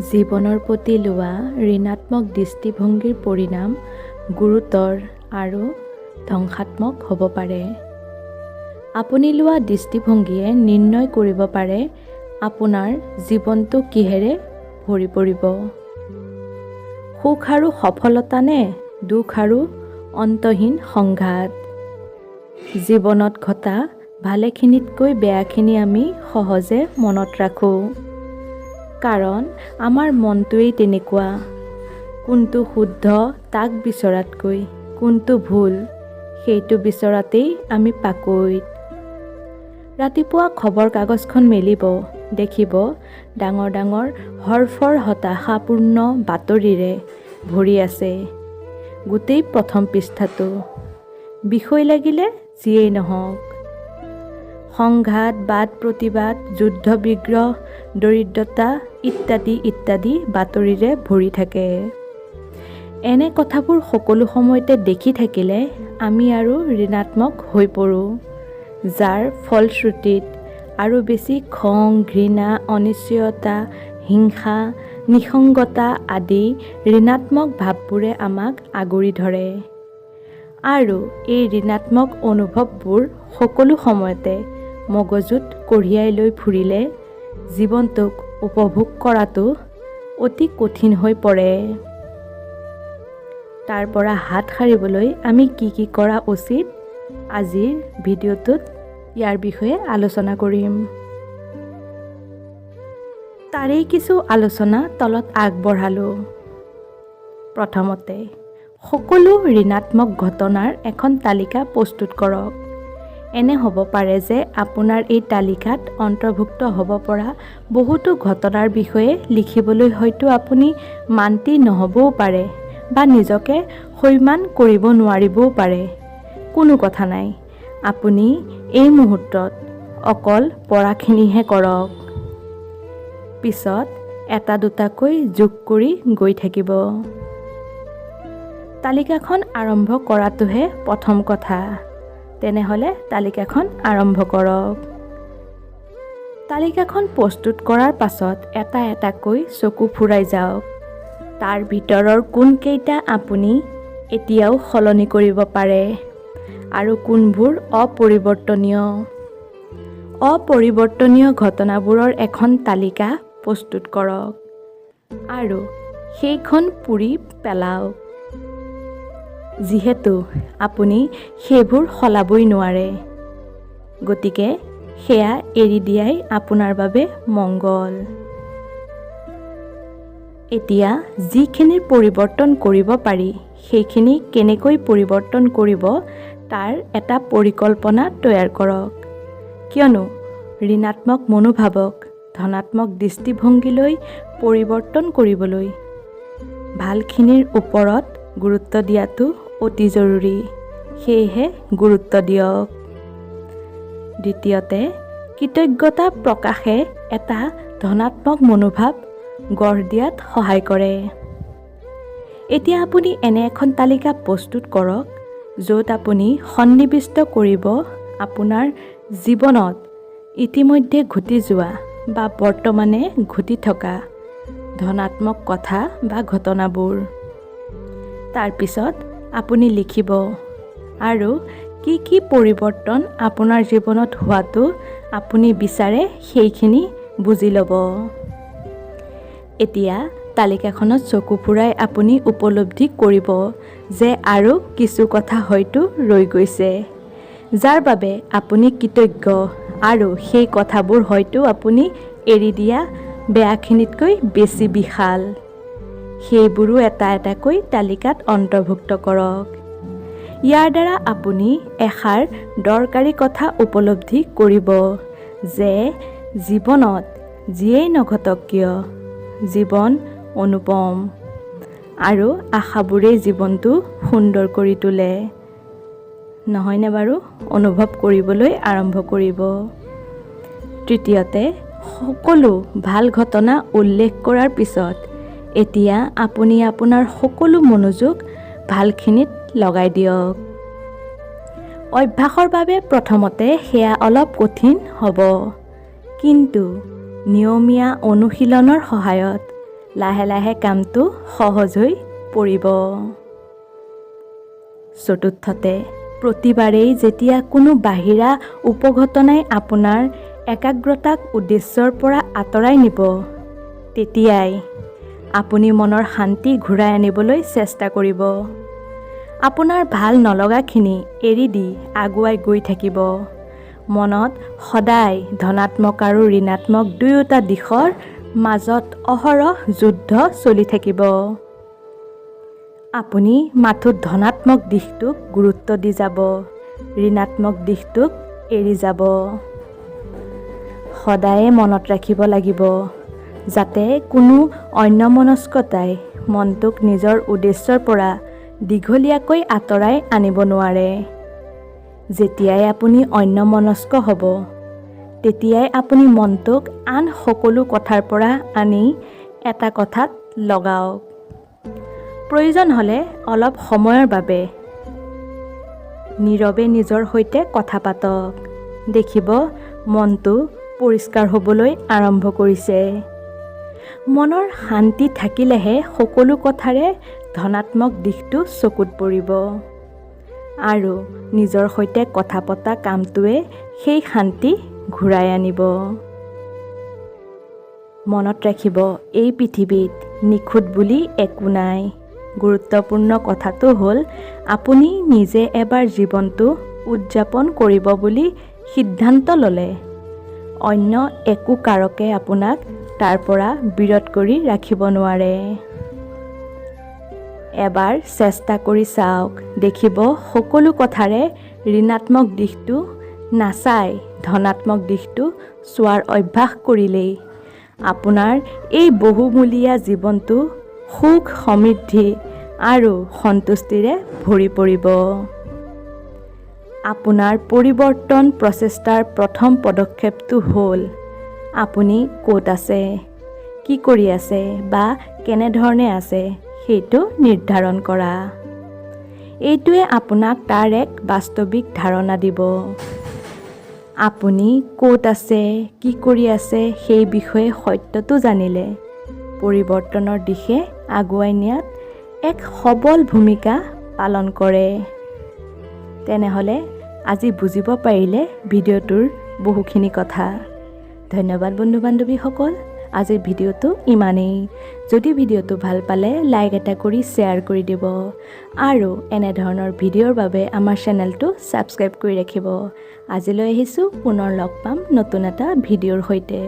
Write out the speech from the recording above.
জীৱনৰ প্ৰতি লোৱা ঋণাত্মক দৃষ্টিভংগীৰ পৰিণাম গুৰুতৰ আৰু ধ্বংসাত্মক হ'ব পাৰে। আপুনি লোৱা দৃষ্টিভংগীয়ে নিৰ্ণয় কৰিব পাৰে আপোনাৰ জীৱনটো কিহেৰে ভৰি পৰিব। সুখ আৰু সফলতা নে দুখ আৰু অন্তহীন সংঘাত। জীৱনত ঘটা ভালেখিনিতকৈ বেয়াখিনি আমি সহজে মনত ৰাখোঁ। কাৰণ আমাৰ মনটোৱেই তেনেকুৱা। কোনটো শুদ্ধ তাক বিচৰাতকৈ কোনটো ভুল সেইটো বিচৰাতেই আমি পাকৈত। ৰাতিপুৱা খবৰ কাগজখন মেলিব, দেখিব ডাঙৰ ডাঙৰ হৰফৰ হতাশাপূৰ্ণ বাতৰিৰে ভৰি আছে গোটেই প্ৰথম পৃষ্ঠাটো। বিষয় লাগিলে যিয়েই নহওক, সংঘাত, বাদ প্ৰতিবাদ, যুদ্ধ বিগ্ৰহ, দৰিদ্ৰতা ইত্যাদি ইত্যাদি বাতৰিৰে ভৰি থাকে। এনে কথাবোৰ সকলো সময়তে দেখি থাকিলে আমি আৰু ঋণাত্মক হৈ পৰোঁ, যাৰ ফলশ্ৰুতিত আৰু বেছি খং, ঘৃণা, অনিশ্চয়তা, হিংসা, নিসংগতা আদি ঋণাত্মক ভাৱবোৰে আমাক আগুৰি ধৰে। আৰু এই ঋণাত্মক অনুভৱবোৰ সকলো সময়তে মগজুত কঢ়িয়াই লৈ ফুৰিলে জীৱনটোক উপভোগ কৰাটো অতি কঠিন হৈ পৰে। তাৰ পৰা হাত সাৰিবলৈ আমি কি কৰা উচিত, আজিৰ ভিডিঅ'টোত ইয়াৰ বিষয়ে আলোচনা কৰিম। তাৰেই কিছু আলোচনা তলত আগবঢ়ালোঁ। প্ৰথমতে, সকলো ঋণাত্মক ঘটনাৰ এখন তালিকা প্ৰস্তুত কৰক। এনে হ'ব পাৰে যে আপোনাৰ এই তালিকাত অন্তৰ্ভুক্ত হ'ব পৰা বহুতো ঘটনাৰ বিষয়ে লিখিবলৈ হয়তো আপুনি মান্তি নহ'বও পাৰে বা নিজকে সৈমান কৰিব নোৱাৰিবও পাৰে। কোনো কথা নাই, আপুনি এই মুহূৰ্তত অকল পঢ়াখিনিহে কৰক। পিছত এটা দুটাকৈ যোগ কৰি গৈ থাকিব। তালিকাখন আৰম্ভ কৰাটোহে প্ৰথম কথা। তেনেহ'লে তালিকাখন আৰম্ভ কৰক। তালিকাখন প্ৰস্তুত কৰাৰ পাছত এটা এটাকৈ চকু ফুৰাই যাওক। তাৰ ভিতৰৰ কোনকেইটা আপুনি এতিয়াও সলনি কৰিব পাৰে আৰু কোনবোৰ অপৰিৱৰ্তনীয়। অপৰিৱৰ্তনীয় ঘটনাবোৰৰ এখন তালিকা প্ৰস্তুত কৰক আৰু সেইখন পুৰি পেলাওক। যিহেতু আপুনি সেইবোৰ সলাবই নোৱাৰে, গতিকে সেয়া এৰি দিয়াই আপোনাৰ বাবে মংগল। এতিয়া যিখিনিৰ পৰিৱৰ্তন কৰিব পাৰি সেইখিনি কেনেকৈ পৰিৱৰ্তন কৰিব তাৰ এটা পৰিকল্পনা তৈয়াৰ কৰক। কিয়নো ঋণাত্মক মনোভাৱক ধনাত্মক দৃষ্টিভংগীলৈ পৰিৱৰ্তন কৰিবলৈ ভালখিনিৰ ওপৰত গুৰুত্ব দিয়াটো অতি জৰুৰী। সেয়েহে গুৰুত্ব দিয়ক। দ্বিতীয়তে, কৃতজ্ঞতা প্ৰকাশে এটা ধনাত্মক মনোভাৱ গঢ় দিয়াত সহায় কৰে। এতিয়া আপুনি এনে এখন তালিকা প্ৰস্তুত কৰক য'ত আপুনি সন্নিৱিষ্ট কৰিব আপোনাৰ জীৱনত ইতিমধ্যে ঘটি যোৱা বা বৰ্তমানে ঘটি থকা ধনাত্মক কথা বা ঘটনাবোৰ। তাৰপিছত আপুনি লিখিব আৰু কি পৰিৱৰ্তন আপোনাৰ জীৱনত হোৱাটো আপুনি বিচাৰে সেইখিনি বুজি ল'ব। এতিয়া তালিকাখনত চকু ফুৰাই আপুনি উপলব্ধি কৰিব যে আৰু কিছু কথা হয়তো ৰৈ গৈছে, যাৰ বাবে আপুনি কৃতজ্ঞ, আৰু সেই কথাবোৰ হয়তো আপুনি এৰি দিয়া বেয়াখিনিতকৈ বেছি বিশাল। সেইবোৰো এটা এটাকৈ তালিকাত অন্তৰ্ভুক্ত কৰক। ইয়াৰ দ্বাৰা আপুনি এষাৰ দৰকাৰী কথা উপলব্ধি কৰিব যে জীৱনত যিয়েই নঘটক কিয়, জীৱন অনুপম আৰু আশাবোৰেই জীৱনটো সুন্দৰ কৰি তোলে। নহয়নে বাৰু? অনুভৱ কৰিবলৈ আৰম্ভ কৰিব। তৃতীয়তে, সকলো ভাল ঘটনা উল্লেখ কৰাৰ পিছত এতিয়া আপুনি আপোনাৰ সকলো মনোযোগ ভালখিনিত লগাই দিয়ক। অভ্যাসৰ বাবে প্ৰথমতে সেয়া অলপ কঠিন হ'ব, কিন্তু নিয়মীয়া অনুশীলনৰ সহায়ত লাহে লাহে কামটো সহজ হৈ পৰিব। চতুৰ্থতে, প্ৰতিবাৰেই যেতিয়া কোনো বাহিৰা উপঘটনাই আপোনাৰ একাগ্ৰতাক উদ্দেশ্যৰ পৰা আঁতৰাই নিব, তেতিয়াই আপুনি মনৰ শান্তি ঘূৰাই আনিবলৈ চেষ্টা কৰিব। আপোনাৰ ভাল নলগাখিনি এৰি দি আগুৱাই গৈ থাকিব। মনত সদায় ধনাত্মক আৰু ঋণাত্মক দুয়োটা দিশৰ মাজত অহৰহ যুদ্ধ চলি থাকিব। আপুনি মাথো ধনাত্মক দিশটোক গুৰুত্ব দি যাব, ঋণাত্মক দিশটোক এৰি যাব। সদায়ে মনত ৰাখিব লাগিব যাতে কোনো অন্যমনস্কতাই মনটোক নিজৰ উদ্দেশ্যৰ পৰা দীঘলীয়াকৈ আঁতৰাই আনিব নোৱাৰে। যেতিয়াই আপুনি অন্যমনস্ক হ'ব, তেতিয়াই আপুনি মনটোক আন সকলো কথাৰ পৰা আনি এটা কথাত লগাওক। প্ৰয়োজন হ'লে অলপ সময়ৰ বাবে নীৰৱে নিজৰ সৈতে কথা পাতক। দেখিব মনটো পৰিষ্কাৰ হ'বলৈ আৰম্ভ কৰিছে। মনৰ শান্তি থাকিলেহে সকলো কথাৰে ধনাত্মক দিশটো চকুত পৰিব আৰু নিজৰ সৈতে কথা পতা কামটোৱে সেই শান্তি ঘূৰাই আনিব। মনত ৰাখিব, এই পৃথিৱীত নিখুঁত বুলি একো নাই। গুৰুত্বপূৰ্ণ কথাটো হ'ল আপুনি নিজে এবাৰ জীৱনটো উদযাপন কৰিব বুলি সিদ্ধান্ত ল'লে অন্য একো কাৰকে আপোনাক তাৰ পৰা বিৰত কৰি ৰাখিব নোৱাৰে। এবাৰ চেষ্টা কৰি চাওক, দেখিব সকলো কথাৰে ঋণাত্মক দিশটো নাচাই ধনাত্মক দিশটো চোৱাৰ অভ্যাস কৰিলেই আপোনাৰ এই বহুমূলীয়া জীৱনটো সুখ, সমৃদ্ধি আৰু সন্তুষ্টিৰে ভৰি পৰিব। আপোনাৰ পৰিৱৰ্তন প্ৰচেষ্টাৰ প্ৰথম পদক্ষেপটো হ'ল আপুনি ক'ত আছে, কি কৰি আছে বা কেনেধৰণে আছে সেইটো নিৰ্ধাৰণ কৰা। এইটোৱে আপোনাক তাৰ এক বাস্তৱিক ধাৰণা দিব। আপুনি ক'ত আছে, কি কৰি আছে সেই বিষয়ে সত্যটো জানিলে পৰিৱৰ্তনৰ দিশে আগুৱাই নিয়াত এক সবল ভূমিকা পালন কৰে। তেনেহ'লে আজি বুজিব পাৰিলে ভিডিঅ'টোৰ বহুখিনি কথা। ধন্যবাদ বন্ধু-বান্ধৱীসকল। আজিৰ ভিডিঅ'টো ইমানেই। যদি ভিডিঅ'টো ভাল পালে লাইক এটা কৰি শ্বেয়াৰ কৰি দিব আৰু এনেধৰণৰ ভিডিঅ'ৰ বাবে আমাৰ চেনেলটো ছাবস্ক্ৰাইব কৰি ৰাখিব। আজিলৈ আহিছোঁ, পুনৰ লগ পাম নতুন এটা ভিডিঅ'ৰ সৈতে।